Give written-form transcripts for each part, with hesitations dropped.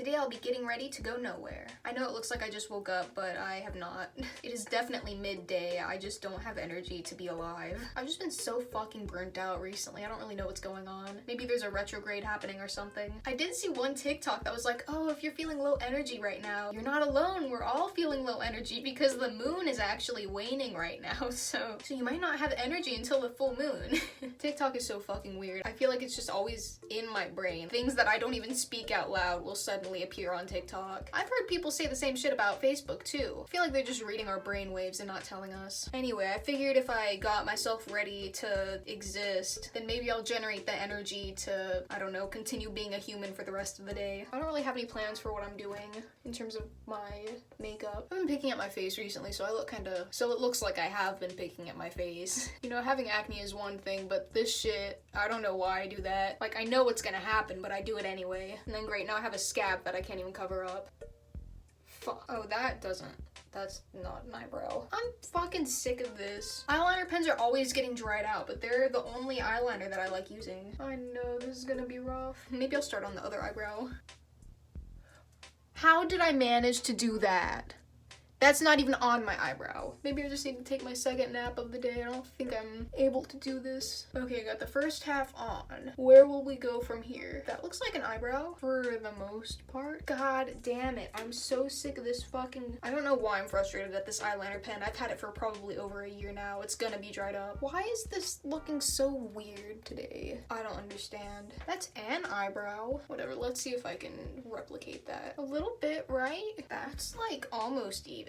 Today I'll be getting ready to go nowhere. I know it looks like I just woke up, but I have not. It is definitely midday. I just don't have energy to be alive. I've just been so fucking burnt out recently. I don't really know what's going on. Maybe there's a retrograde happening or something. I did see one TikTok that was like, oh, if you're feeling low energy right now, you're not alone. We're all feeling low energy because the moon is actually waning right now. So you might not have energy until the full moon. TikTok is so fucking weird. I feel like it's just always in my brain. Things that I don't even speak out loud will suddenly appear on TikTok. I've heard people say the same shit about Facebook too. I feel like they're just reading our brainwaves and not telling us. Anyway, I figured if I got myself ready to exist, then maybe I'll generate the energy to, I don't know, continue being a human for the rest of the day. I don't really have any plans for what I'm doing in terms of my makeup. I've been picking at my face recently, so it looks like I have been picking at my face. You know, having acne is one thing, but this shit, I don't know why I do that. Like, I know what's gonna happen, but I do it anyway. And then great, now I have a scab that I can't even cover up. Oh, that's not an eyebrow. I'm fucking sick of this. Eyeliner pens are always getting dried out, but they're the only eyeliner that I like using. I know this is gonna be rough. Maybe I'll start on the other eyebrow. How did I manage to do that? That's not even on my eyebrow. Maybe I just need to take my second nap of the day. I don't think I'm able to do this. Okay, I got the first half on. Where will we go from here? That looks like an eyebrow for the most part. God damn it. I'm so sick of this fucking... I don't know why I'm frustrated at this eyeliner pen. I've had it for probably over a year now. It's gonna be dried up. Why is this looking so weird today? I don't understand. That's an eyebrow. Whatever, let's see if I can replicate that. A little bit, right? That's like almost even.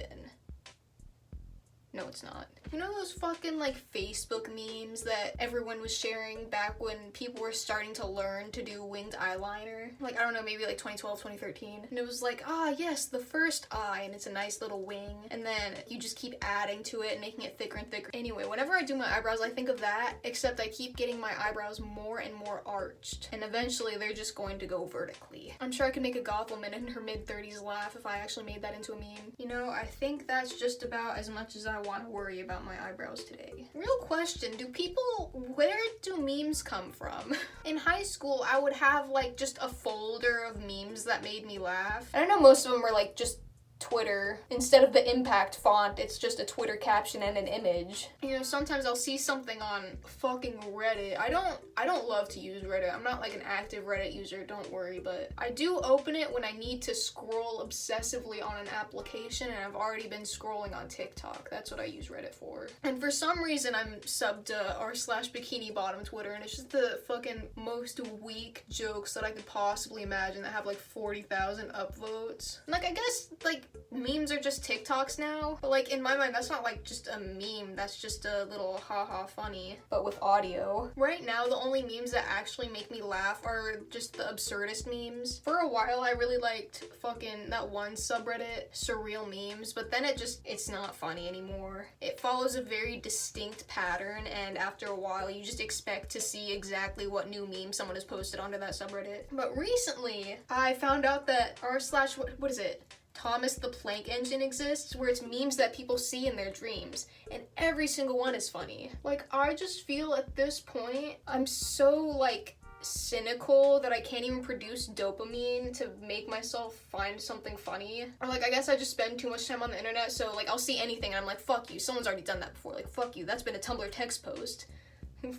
No, it's not. You know those fucking like Facebook memes that everyone was sharing back when people were starting to learn to do winged eyeliner? Like, I don't know, maybe like 2012, 2013. And it was like, ah, yes, the first eye, and it's a nice little wing. And then you just keep adding to it and making it thicker and thicker. Anyway, whenever I do my eyebrows, I think of that, except I keep getting my eyebrows more and more arched. And eventually they're just going to go vertically. I'm sure I could make a goth woman in her mid-30s laugh if I actually made that into a meme. You know, I think that's just about as much as I want to worry about my eyebrows today. Real question, where do memes come from? In high school, I would have like just a folder of memes that made me laugh. And I know most of them were like just Twitter. Instead of the impact font, it's just a Twitter caption and an image. You know, sometimes I'll see something on fucking Reddit. I don't love to use Reddit. I'm not like an active Reddit user, don't worry, but I do open it when I need to scroll obsessively on an application, and I've already been scrolling on TikTok. That's what I use Reddit for. And for some reason, I'm subbed to r/bikini bottom Twitter, and it's just the fucking most weak jokes that I could possibly imagine that have like 40,000 upvotes. And like, I guess like memes are just TikToks now, but like in my mind that's not like just a meme, that's just a little haha funny, but with audio. Right now the only memes that actually make me laugh are just the absurdist memes. For a while I really liked fucking that one subreddit, Surreal Memes, but then it's not funny anymore. It follows a very distinct pattern, and after a while you just expect to see exactly what new meme someone has posted onto that subreddit. But recently I found out that what is it? Thomas the Plank Engine exists, where it's memes that people see in their dreams, and every single one is funny. Like, I just feel at this point, I'm so, like, cynical that I can't even produce dopamine to make myself find something funny. Or, like, I guess I just spend too much time on the internet, so, like, I'll see anything and I'm like, fuck you, someone's already done that before. Like, fuck you, that's been a Tumblr text post.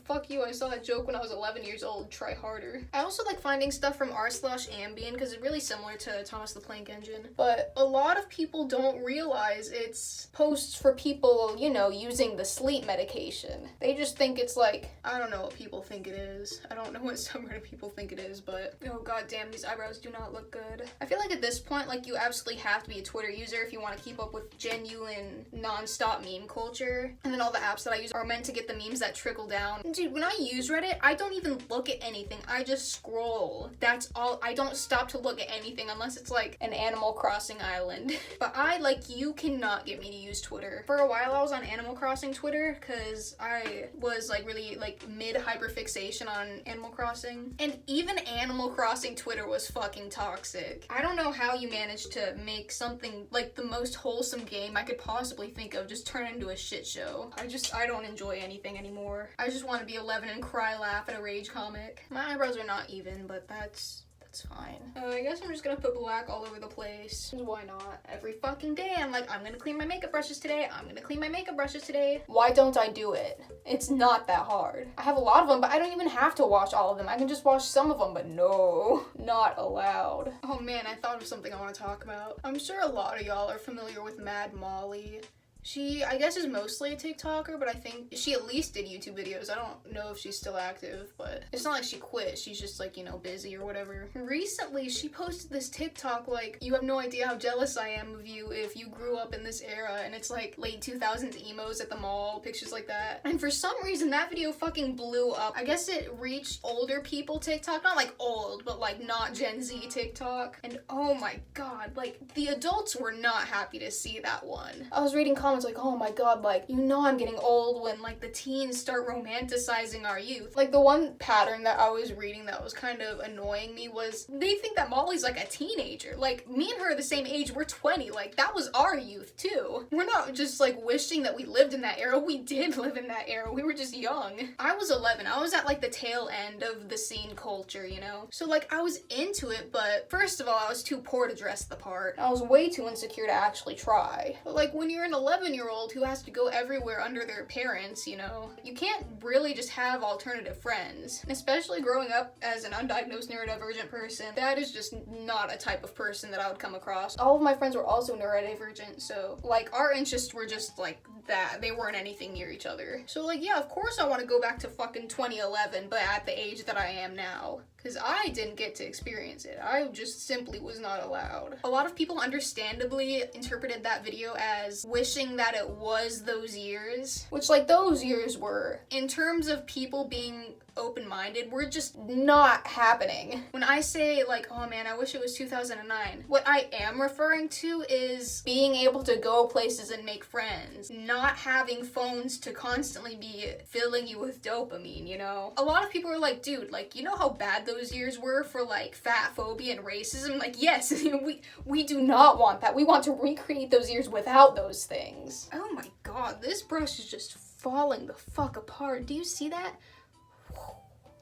Fuck you, I saw that joke when I was 11 years old, try harder. I also like finding stuff from r/Ambien because it's really similar to Thomas the Plank Engine. But a lot of people don't realize it's posts for people, you know, using the sleep medication. They just think it's like, I don't know what people think it is. I don't know what subreddit people think it is, but oh god damn, these eyebrows do not look good. I feel like at this point, like, you absolutely have to be a Twitter user if you want to keep up with genuine, non-stop meme culture. And then all the apps that I use are meant to get the memes that trickle down. Dude, when I use Reddit, I don't even look at anything. I just scroll. That's all. I don't stop to look at anything unless it's like an Animal Crossing island. But you cannot get me to use Twitter. For a while, I was on Animal Crossing Twitter because I was like really like mid-hyperfixation on Animal Crossing. And even Animal Crossing Twitter was fucking toxic. I don't know how you managed to make something like the most wholesome game I could possibly think of just turn into a shit show. I don't enjoy anything anymore. I just want to be 11 and cry laugh at a rage comic. My eyebrows are not even, but that's It's fine. I guess I'm just gonna put black all over the place. Why not? Every fucking day I'm like, I'm gonna clean my makeup brushes today. I'm gonna clean my makeup brushes today. Why don't I do it? It's not that hard. I have a lot of them, but I don't even have to wash all of them. I can just wash some of them, but no, not allowed. Oh man, I thought of something I want to talk about. I'm sure a lot of y'all are familiar with Mad Molly. She, I guess, is mostly a TikToker, but I think she at least did YouTube videos. I don't know if she's still active, but it's not like she quit. She's just like, you know, busy or whatever. Recently, she posted this TikTok like, you have no idea how jealous I am of you if you grew up in this era, and it's like late 2000s emos at the mall, pictures like that. And for some reason, that video fucking blew up. I guess it reached older people TikTok, not like old, but like not Gen Z TikTok. And oh my god, like the adults were not happy to see that one. I was reading comments like, oh my god, like, you know I'm getting old when like the teens start romanticizing our youth. Like the one pattern that I was reading that was kind of annoying me was they think that Molly's like a teenager. Like me and her are the same age, we're 20, like that was our youth too. We're not just like wishing that we lived in that era, we did live in that era, we were just young. I was 11, I was at like the tail end of the scene culture, you know? So like I was into it, but first of all, I was too poor to dress the part. I was way too insecure to actually try. But like when you're an 11-year-old who has to go everywhere under their parents, you know, you can't really just have alternative friends. And especially growing up as an undiagnosed neurodivergent person, that is just not a type of person that I would come across. All of my friends were also neurodivergent, so like our interests were just like that. They weren't anything near each other. So like, yeah, of course I want to go back to fucking 2011, but at the age that I am now. Because I didn't get to experience it. I just simply was not allowed. A lot of people understandably interpreted that video as wishing that it was those years. Which, like, those years were. In terms of people being open-minded, we're just not happening. When I say, like, oh man, I wish it was 2009, what I am referring to is being able to go places and make friends. Not having phones to constantly be filling you with dopamine, you know? A lot of people are like, dude, like, you know how bad those years were for like fat phobia and racism? Like, yes, we do not want that. We want to recreate those years without those things. Oh my god, this brush is just falling the fuck apart. Do you see that?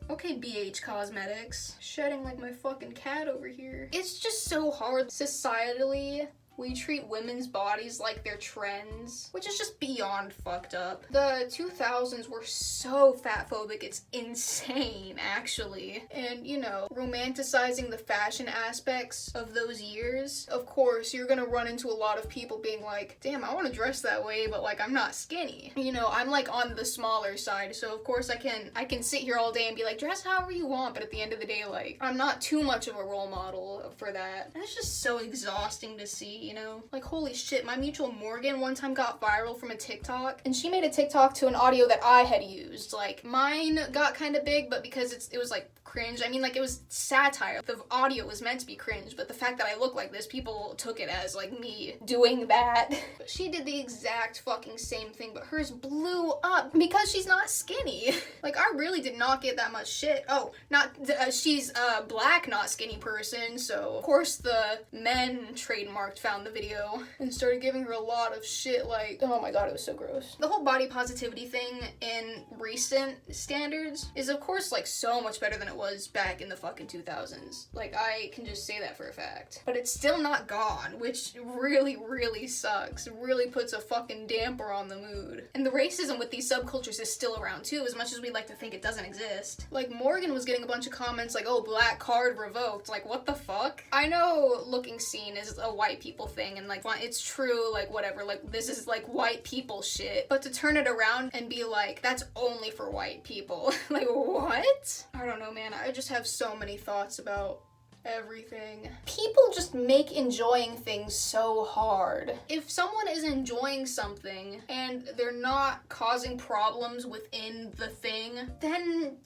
Okay, BH Cosmetics. Shedding like my fucking cat over here. It's just so hard societally. We treat women's bodies like they're trends, which is just beyond fucked up. The 2000s were so fat phobic, it's insane, actually. And, you know, romanticizing the fashion aspects of those years, of course, you're gonna run into a lot of people being like, damn, I wanna dress that way, but like, I'm not skinny. You know, I'm like on the smaller side, so of course I can sit here all day and be like, dress however you want, but at the end of the day, like, I'm not too much of a role model for that. And it's just so exhausting to see. You know, like holy shit, my mutual Morgan one time got viral from a TikTok, and she made a TikTok to an audio that I had used. Like mine got kind of big, but because it was like cringe. I mean, like it was satire. The audio was meant to be cringe, but the fact that I look like this, people took it as like me doing that. But she did the exact fucking same thing, but hers blew up because she's not skinny. Like I really did not get that much shit. Oh, not she's a black, not skinny person, so of course the men trademarked found the video and started giving her a lot of shit. Like, oh my god, it was so gross. The whole body positivity thing in recent standards is of course like so much better than it was back in the fucking 2000s. Like I can just say that for a fact. But it's still not gone, which really, really sucks. It really puts a fucking damper on the mood. And the racism with these subcultures is still around too, as much as we'd like to think it doesn't exist. Like Morgan was getting a bunch of comments like, oh, black card revoked. Like what the fuck? I know looking seen is a white people thing and like it's true, like whatever, like this is like white people shit, but to turn it around and be like that's only for white people. Like what? I don't know, man. I just have so many thoughts about everything. People just make enjoying things so hard. If someone is enjoying something and they're not causing problems within the thing, then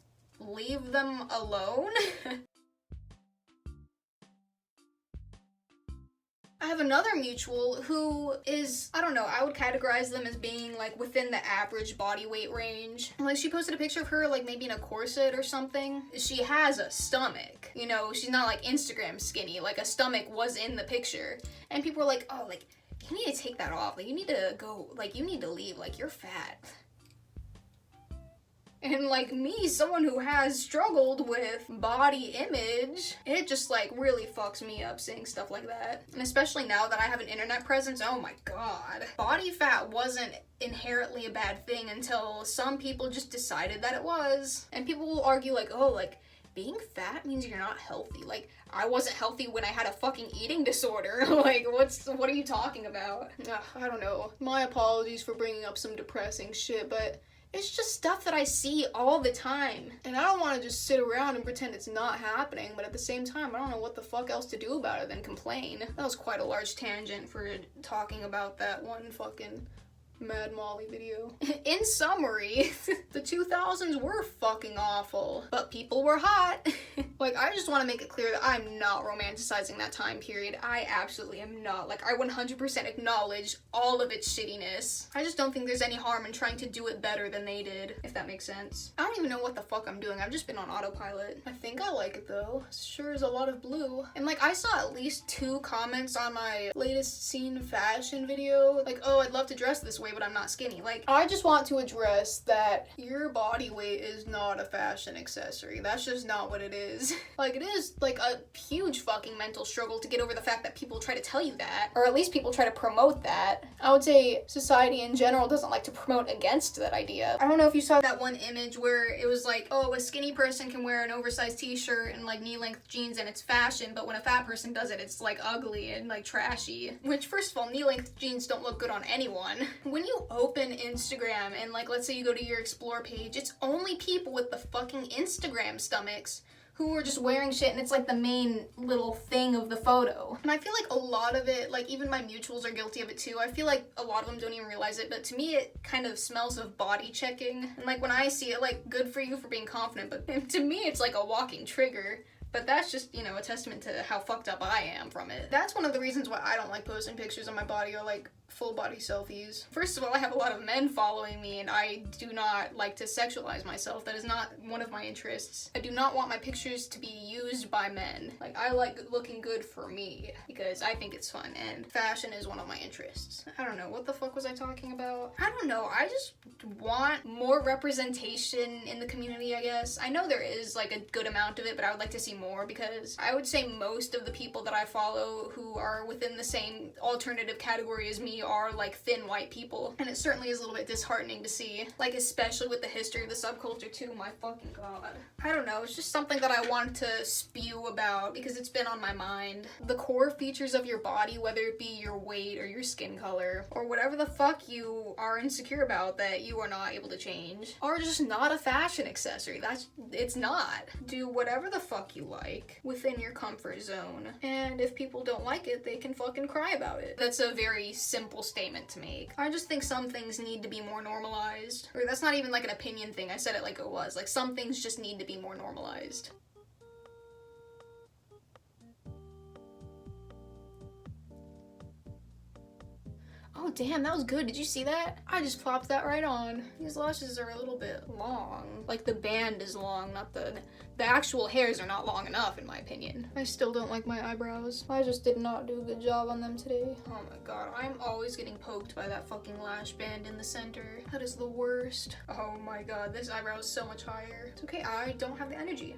leave them alone. I have another mutual who is, I don't know, I would categorize them as being like within the average body weight range. Like she posted a picture of her like maybe in a corset or something. She has a stomach, you know, she's not like Instagram skinny, like a stomach was in the picture. And people were like, oh, like you need to take that off, like you need to go, like you need to leave, like you're fat. And like me, someone who has struggled with body image, it just like really fucks me up seeing stuff like that. And especially now that I have an internet presence, oh my god. Body fat wasn't inherently a bad thing until some people just decided that it was. And people will argue like, oh, like being fat means you're not healthy. Like, I wasn't healthy when I had a fucking eating disorder. Like, what are you talking about? I don't know. My apologies for bringing up some depressing shit, but it's just stuff that I see all the time. And I don't want to just sit around and pretend it's not happening, but at the same time, I don't know what the fuck else to do about it than complain. That was quite a large tangent for talking about that one fucking Mad Molly video. In summary, the 2000s were fucking awful, but people were hot. Like, I just want to make it clear that I'm not romanticizing that time period. I absolutely am not. Like, I 100% acknowledge all of its shittiness. I just don't think there's any harm in trying to do it better than they did, if that makes sense. I don't even know what the fuck I'm doing. I've just been on autopilot. I think I like it though. Sure is a lot of blue. And like, I saw at least 2 comments on my latest seen fashion video. Like, oh, I'd love to dress this way, but I'm not skinny. Like, I just want to address that your body weight is not a fashion accessory. That's just not what it is. Like, it is like a huge fucking mental struggle to get over the fact that people try to tell you that, or at least people try to promote that. I would say society in general doesn't like to promote against that idea. I don't know if you saw that one image where it was like, oh, a skinny person can wear an oversized t-shirt and like knee-length jeans and it's fashion, but when a fat person does it, it's like ugly and like trashy. Which, first of all, knee-length jeans don't look good on anyone. When you open Instagram and like, let's say you go to your explore page, it's only people with the fucking Instagram stomachs who are just wearing shit, and it's like the main little thing of the photo. And I feel like a lot of it, like even my mutuals are guilty of it too. I feel like a lot of them don't even realize it, but to me it kind of smells of body checking. And like when I see it, like, good for you for being confident, but to me it's like a walking trigger. But that's just, you know, a testament to how fucked up I am from it. That's one of the reasons why I don't like posting pictures of my body or like full body selfies. First of all, I have a lot of men following me and I do not like to sexualize myself. That is not one of my interests. I do not want my pictures to be used by men. Like, I like looking good for me because I think it's fun, and fashion is one of my interests. I don't know, what the fuck was I talking about? I don't know, I just want more representation in the community, I guess. I know there is like a good amount of it, but I would like to see more, because I would say most of the people that I follow who are within the same alternative category as me are like thin white people, and it certainly is a little bit disheartening to see, like, especially with the history of the subculture too. My fucking god. I don't know, it's just something that I want to spew about because it's been on my mind. The core features of your body, whether it be your weight or your skin color or whatever the fuck you are insecure about that you are not able to change, are just not a fashion accessory. It's not. Do whatever the fuck you like within your comfort zone, and if people don't like it, they can fucking cry about it. That's a very simple statement to make. I just think some things need to be more normalized. Or that's not even like an opinion thing, I said it like it was. Like, some things just need to be more normalized. Oh damn, that was good. Did you see that? I just plopped that right on. These lashes are a little bit long. Like, the band is long, not the actual hairs are not long enough, in my opinion. I still don't like my eyebrows. I just did not do a good job on them today. Oh my god, I'm always getting poked by that fucking lash band in the center. That is the worst. Oh my god, this eyebrow is so much higher. It's okay, I don't have the energy.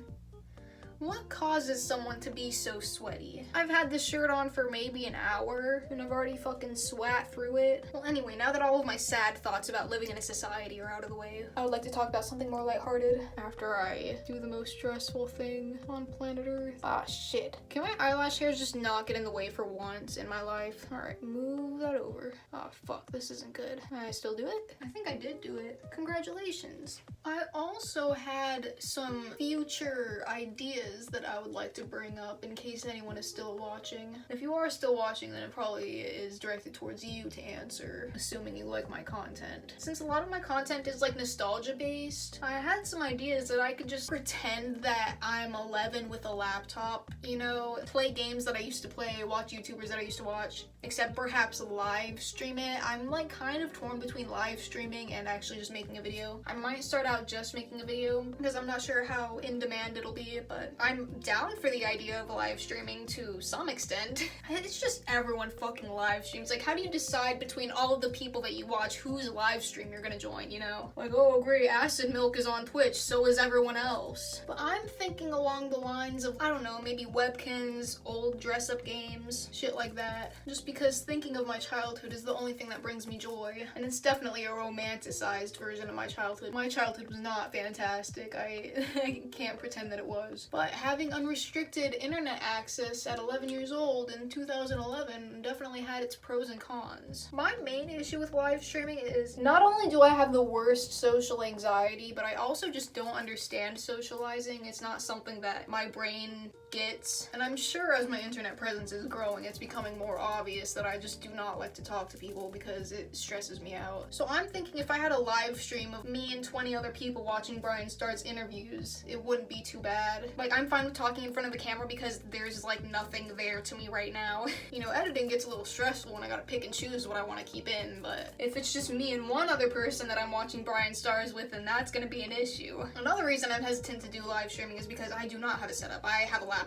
What causes someone to be so sweaty? I've had this shirt on for maybe an hour and I've already fucking swat through it. Well, anyway, now that all of my sad thoughts about living in a society are out of the way, I would like to talk about something more lighthearted after I do the most stressful thing on planet Earth. Ah, shit. Can my eyelash hairs just not get in the way for once in my life? Alright, move that over. Ah, fuck, this isn't good. I still do it? I think I did do it. Congratulations. I also had some future ideas that I would like to bring up in case anyone is still watching. If you are still watching, then it probably is directed towards you to answer, assuming you like my content. Since a lot of my content is like nostalgia based, I had some ideas that I could just pretend that I'm 11 with a laptop, you know, play games that I used to play, watch YouTubers that I used to watch, except perhaps live stream it. I'm like kind of torn between live streaming and actually just making a video. I might start out just making a video because I'm not sure how in demand it'll be, but I'm down for the idea of live streaming to some extent. It's just everyone fucking live streams. Like, how do you decide between all of the people that you watch whose live stream you're gonna join, you know? Like, oh great, Acid Milk is on Twitch, so is everyone else. But I'm thinking along the lines of, I don't know, maybe Webkinz, old dress-up games, shit like that. Just because thinking of my childhood is the only thing that brings me joy. And it's definitely a romanticized version of my childhood. My childhood was not fantastic. I can't pretend that it was. But having unrestricted internet access at 11 years old in 2011 definitely had its pros and cons. My main issue with live streaming is not only do I have the worst social anxiety, but I also just don't understand socializing. It's not something that my brain gets. And I'm sure as my internet presence is growing, it's becoming more obvious that I just do not like to talk to people because it stresses me out. So I'm thinking if I had a live stream of me and 20 other people watching Brian Starr's interviews, it wouldn't be too bad. Like, I'm fine with talking in front of the camera because there's like nothing there to me right now. You know, editing gets a little stressful when I gotta pick and choose what I want to keep in, but if it's just me and one other person that I'm watching Brian Starr's with, then that's gonna be an issue. Another reason I'm hesitant to do live streaming is because I do not have a setup. I have a laptop.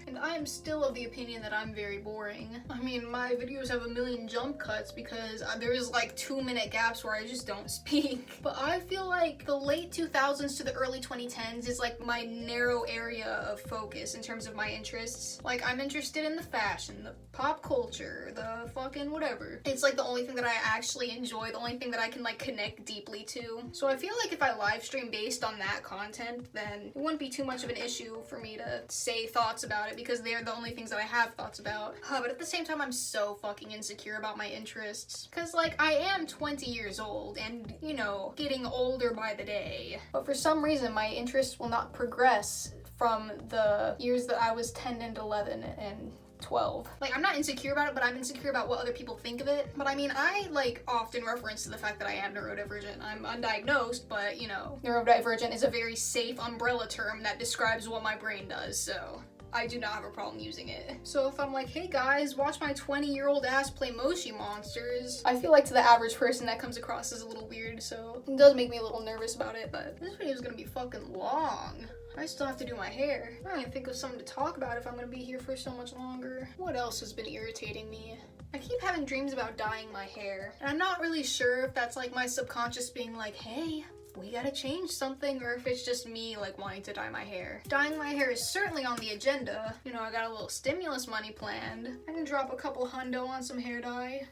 And I am still of the opinion that I'm very boring. I mean, my videos have a million jump cuts because there's like 2-minute gaps where I just don't speak. But I feel like the late 2000s to the early 2010s is like my narrow area of focus in terms of my interests. Like, I'm interested in the fashion, the pop culture, the fucking whatever. It's like the only thing that I actually enjoy, the only thing that I can like connect deeply to. So I feel like if I live stream based on that content, then it wouldn't be too much of an issue for me to say thoughts about it because they're the only things that I have thoughts about. But at the same time, I'm so fucking insecure about my interests. Cause like, I am 20 years old and, you know, getting older by the day. But for some reason, my interests will not progress from the years that I was 10 and 11 and 12. Like, I'm not insecure about it, but I'm insecure about what other people think of it. But I mean, I like often reference to the fact that I am neurodivergent. I'm undiagnosed, but you know, neurodivergent is a very safe umbrella term that describes what my brain does, so I do not have a problem using it. So if I'm like, hey guys, watch my 20-year-old ass play Moshi Monsters, I feel like to the average person that comes across as a little weird, so it does make me a little nervous about it, but this video is gonna be fucking long. I still have to do my hair. I don't even think of something to talk about if I'm gonna be here for so much longer. What else has been irritating me? I keep having dreams about dyeing my hair, and I'm not really sure if that's like my subconscious being like, hey, we gotta change something, or if it's just me like wanting to dye my hair. Dyeing my hair is certainly on the agenda. You know, I got a little stimulus money planned. I can drop a couple hundo on some hair dye.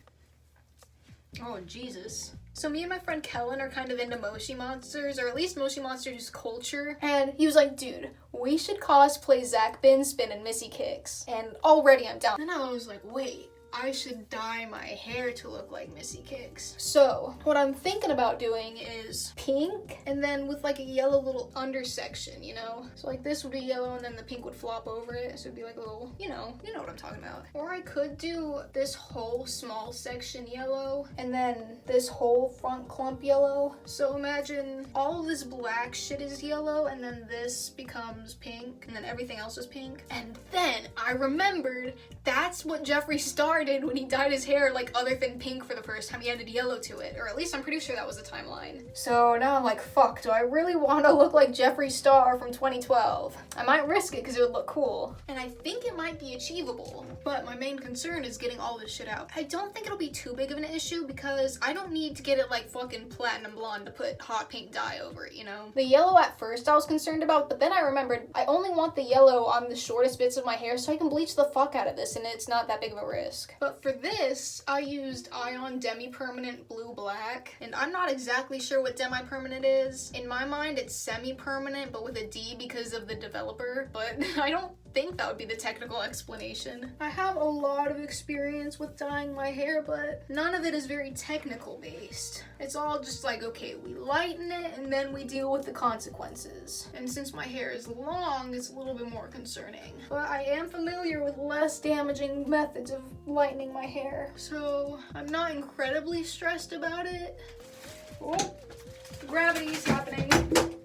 Oh, Jesus. So me and my friend Kellen are kind of into Moshi Monsters, or at least Moshi Monsters culture. And he was like, dude, we should cosplay Zach Binspin and Missy Kicks. And already I'm down. And I was like, wait, I should dye my hair to look like Missy Kicks. So what I'm thinking about doing is pink and then with like a yellow little undersection, you know? So like this would be yellow and then the pink would flop over it. So it'd be like a little, you know what I'm talking about. Or I could do this whole small section yellow and then this whole front clump yellow. So imagine all this black shit is yellow and then this becomes pink and then everything else is pink. And then I remembered that's what Jeffree Star did when he dyed his hair like other than pink for the first time. He added yellow to it, or at least I'm pretty sure that was the timeline. So now I'm like, fuck, do I really want to look like Jeffree Star from 2012? I might risk it because it would look cool. And I think it might be achievable, but my main concern is getting all this shit out. I don't think it'll be too big of an issue because I don't need to get it like fucking platinum blonde to put hot pink dye over it, you know? The yellow at first I was concerned about, but then I remembered I only want the yellow on the shortest bits of my hair so I can bleach the fuck out of this and it's not that big of a risk. But for this, I used Ion Demi-Permanent Blue Black, and I'm not exactly sure what demi-permanent is. In my mind, it's semi-permanent, but with a D because of the developer, but I don't think that would be the technical explanation. I have a lot of experience with dyeing my hair, but none of it is very technical based. It's all just like, okay, we lighten it and then we deal with the consequences. And since my hair is long, it's a little bit more concerning. But I am familiar with less damaging methods of lightening my hair, so I'm not incredibly stressed about it. Oh, gravity's happening.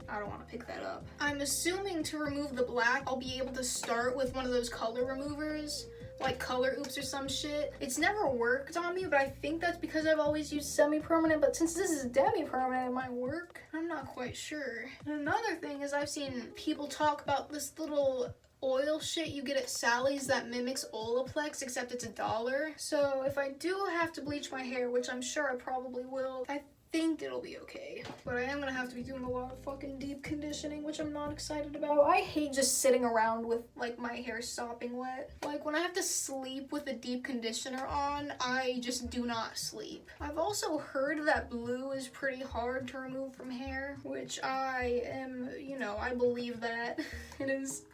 I don't want to pick that up. I'm assuming to remove the black, I'll be able to start with one of those color removers. like color oops or some shit. It's never worked on me, but I think that's because I've always used semi-permanent, but since this is demi-permanent, it might work. I'm not quite sure. And another thing is I've seen people talk about this little oil shit you get at Sally's that mimics Olaplex, except it's $1. So if I do have to bleach my hair, which I'm sure I probably will, I think it'll be okay. But I am gonna have to be doing a lot of fucking deep conditioning, which I'm not excited about. I hate just sitting around with like my hair sopping wet. Like when I have to sleep with a deep conditioner on, I just do not sleep. I've also heard that blue is pretty hard to remove from hair, which I am, you know, I believe that. It is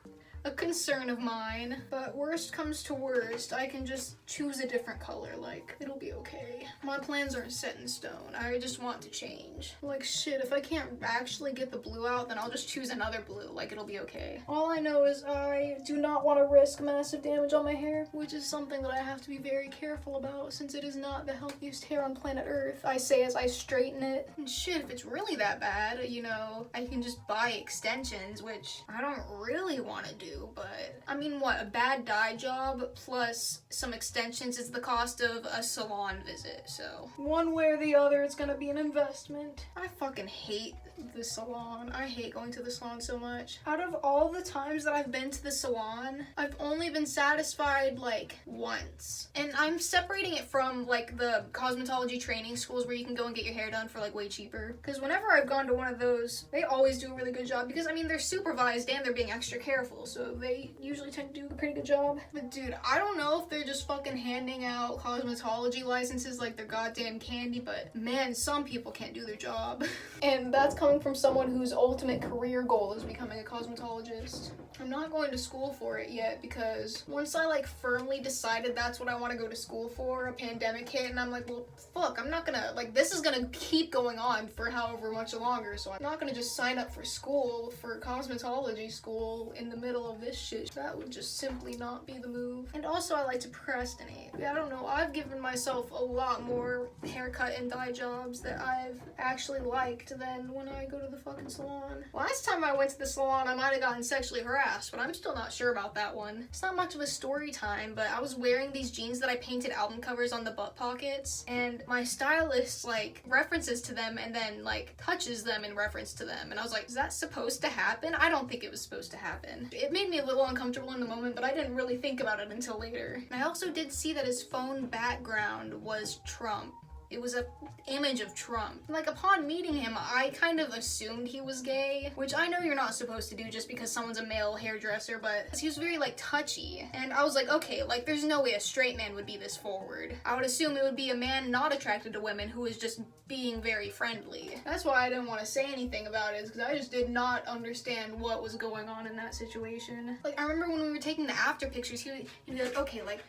a concern of mine, but worst comes to worst, I can just choose a different color, like, it'll be okay. My plans aren't set in stone, I just want to change. Like, shit, if I can't actually get the blue out, then I'll just choose another blue, like, it'll be okay. All I know is I do not want to risk massive damage on my hair, which is something that I have to be very careful about, since it is not the healthiest hair on planet Earth. I say as I straighten it. And shit, if it's really that bad, you know, I can just buy extensions, which I don't really want to do. But I mean, what, a bad dye job plus some extensions is the cost of a salon visit, so one way or the other it's gonna be an investment. I fucking hate the salon. I hate going to the salon so much. Out of all the times that I've been to the salon, I've only been satisfied like once, and I'm separating it from like the cosmetology training schools where you can go and get your hair done for like way cheaper, because whenever I've gone to one of those, they always do a really good job, because I mean they're supervised and they're being extra careful, so they usually tend to do a pretty good job. But dude, I don't know if they're just fucking handing out cosmetology licenses like they're goddamn candy, but man, some people can't do their job. And that's coming from someone whose ultimate career goal is becoming a cosmetologist. I'm not going to school for it yet, because once I like firmly decided that's what I want to go to school for, a pandemic hit and I'm like, well fuck, I'm not gonna, like, this is gonna keep going on for however much longer, so I'm not gonna just sign up for school, for cosmetology school in the middle of this shit. That would just simply not be the move. And also I like to procrastinate. I don't know, I've given myself a lot more haircut and dye jobs that I've actually liked than when I go to the fucking salon. Last time I went to the salon I might have gotten sexually harassed, but I'm still not sure about that one. It's not much of a story time, but I was wearing these jeans that I painted album covers on the butt pockets, and my stylist like references to them and then like touches them in reference to them, and I was like, is that supposed to happen? I don't think it was supposed to happen. It made me a little uncomfortable in the moment, but I didn't really think about it until later. And I also did see that his phone background was Trump. It was a image of Trump. Like, upon meeting him, I kind of assumed he was gay, which I know you're not supposed to do just because someone's a male hairdresser, but he was very, like, touchy. And I was like, okay, like, there's no way a straight man would be this forward. I would assume it would be a man not attracted to women who is just being very friendly. That's why I didn't want to say anything about it, because I just did not understand what was going on in that situation. Like, I remember when we were taking the after pictures, he'd be like, okay, like,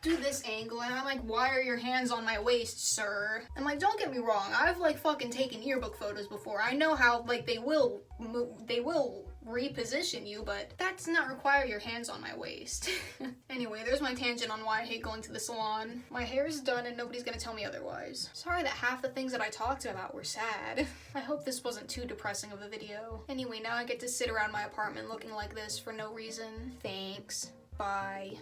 do this angle, and I'm like, why are your hands on my waist, sir? And like, don't get me wrong, I've like fucking taken yearbook photos before. I know how like they will reposition you, but that does not require your hands on my waist. Anyway, there's my tangent on why I hate going to the salon. My hair is done and nobody's gonna tell me otherwise. Sorry that half the things that I talked about were sad. I hope this wasn't too depressing of a video. Anyway, now I get to sit around my apartment looking like this for no reason. Thanks. Bye.